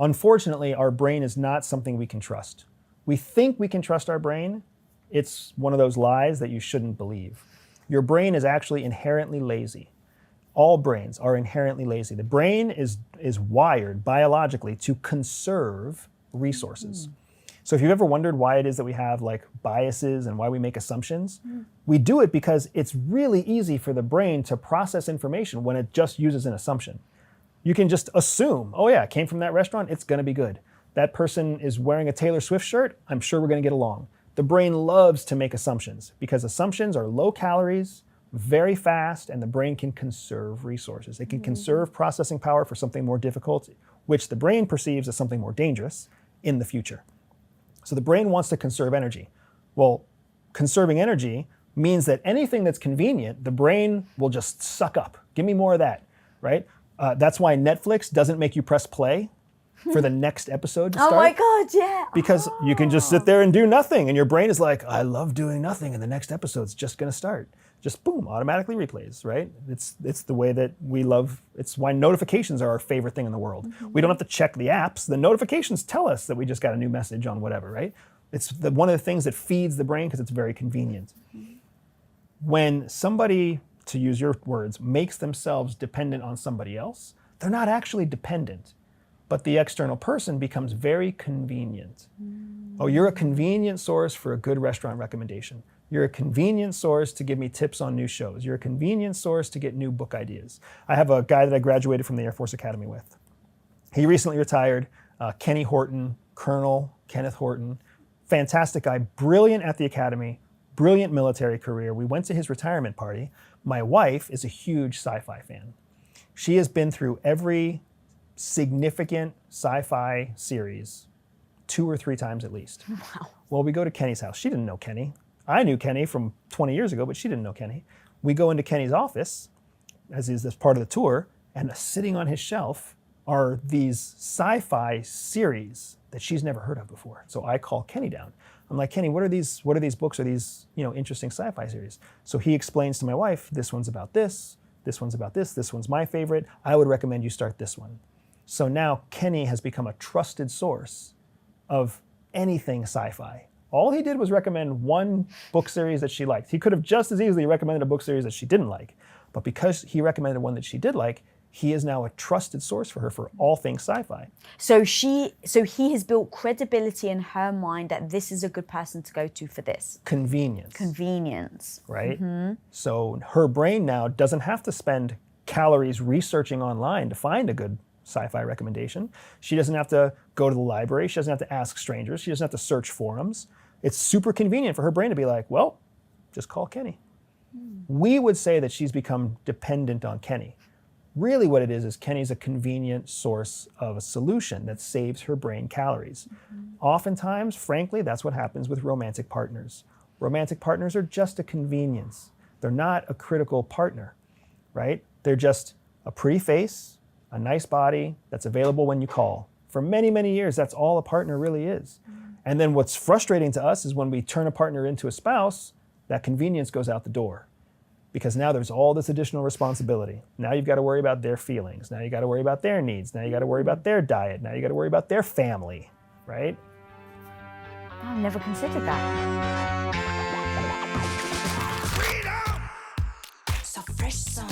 unfortunately, our brain is not something we can trust. We think we can trust our brain. It's one of those lies that you shouldn't believe. Your brain is actually inherently lazy. All brains are inherently lazy. The brain is wired biologically to conserve resources. So if you've ever wondered why it is that we have like biases and why we make assumptions, we do it because it's really easy for the brain to process information when it just uses an assumption. You can just assume, oh yeah, it came from that restaurant, it's gonna be good. That person is wearing a Taylor Swift shirt, I'm sure we're gonna get along. The brain loves to make assumptions because assumptions are low calories, very fast, and the brain can conserve resources. It can conserve processing power for something more difficult, which the brain perceives as something more dangerous in the future. So the brain wants to conserve energy. Well, conserving energy means that anything that's convenient, the brain will just suck up. Give me more of that, right? That's why Netflix doesn't make you press play for the next episode to start. Oh my God, yeah. Because you can just sit there and do nothing, and your brain is like, I love doing nothing, and the next episode's just gonna start. Just boom, automatically replays, right? It's the way that we love, it's why notifications are our favorite thing in the world. We don't have to check the apps. The notifications tell us that we just got a new message on whatever, right? It's one of the things that feeds the brain because it's very convenient. When somebody, to use your words, makes themselves dependent on somebody else, they're not actually dependent, but the external person becomes very convenient. Oh, you're a convenient source for a good restaurant recommendation. You're a convenient source to give me tips on new shows. You're a convenient source to get new book ideas. I have a guy that I graduated from the Air Force Academy with. He recently retired, Kenny Horton, Colonel Kenneth Horton. Fantastic guy, brilliant at the academy, brilliant military career. We went to his retirement party. My wife is a huge sci-fi fan. She has been through every significant sci-fi series 2 or 3 times at least. Wow. Well, we go to Kenny's house. She didn't know Kenny. I knew Kenny from 20 years ago, but she didn't know Kenny. We go into Kenny's office, as is this part of the tour, and sitting on his shelf are these sci-fi series that she's never heard of before. So I call Kenny down. I'm like, Kenny, what are these books? Are these, interesting sci-fi series? So he explains to my wife, this one's about this one's about this one's my favorite. I would recommend you start this one. So now Kenny has become a trusted source of anything sci-fi. All he did was recommend one book series that she liked. He could have just as easily recommended a book series that she didn't like. But because he recommended one that she did like, he is now a trusted source for her for all things sci-fi. So he has built credibility in her mind that this is a good person to go to for this. Convenience. Right? So her brain now doesn't have to spend calories researching online to find a good sci-fi recommendation. She doesn't have to go to the library. She doesn't have to ask strangers. She doesn't have to search forums. It's super convenient for her brain to be like, well, just call Kenny. We would say that she's become dependent on Kenny. Really what it is Kenny's a convenient source of a solution that saves her brain calories. Oftentimes, frankly, that's what happens with romantic partners. Romantic partners are just a convenience. They're not a critical partner, right? They're just a pretty face, a nice body that's available when you call. For many, many years, that's all a partner really is. And then what's frustrating to us is when we turn a partner into a spouse, that convenience goes out the door. Because now there's all this additional responsibility. Now you've got to worry about their feelings. Now you got to worry about their needs. Now you got to worry about their diet. Now you got to worry about their family, right? I've never considered that. Freedom! So fresh, son.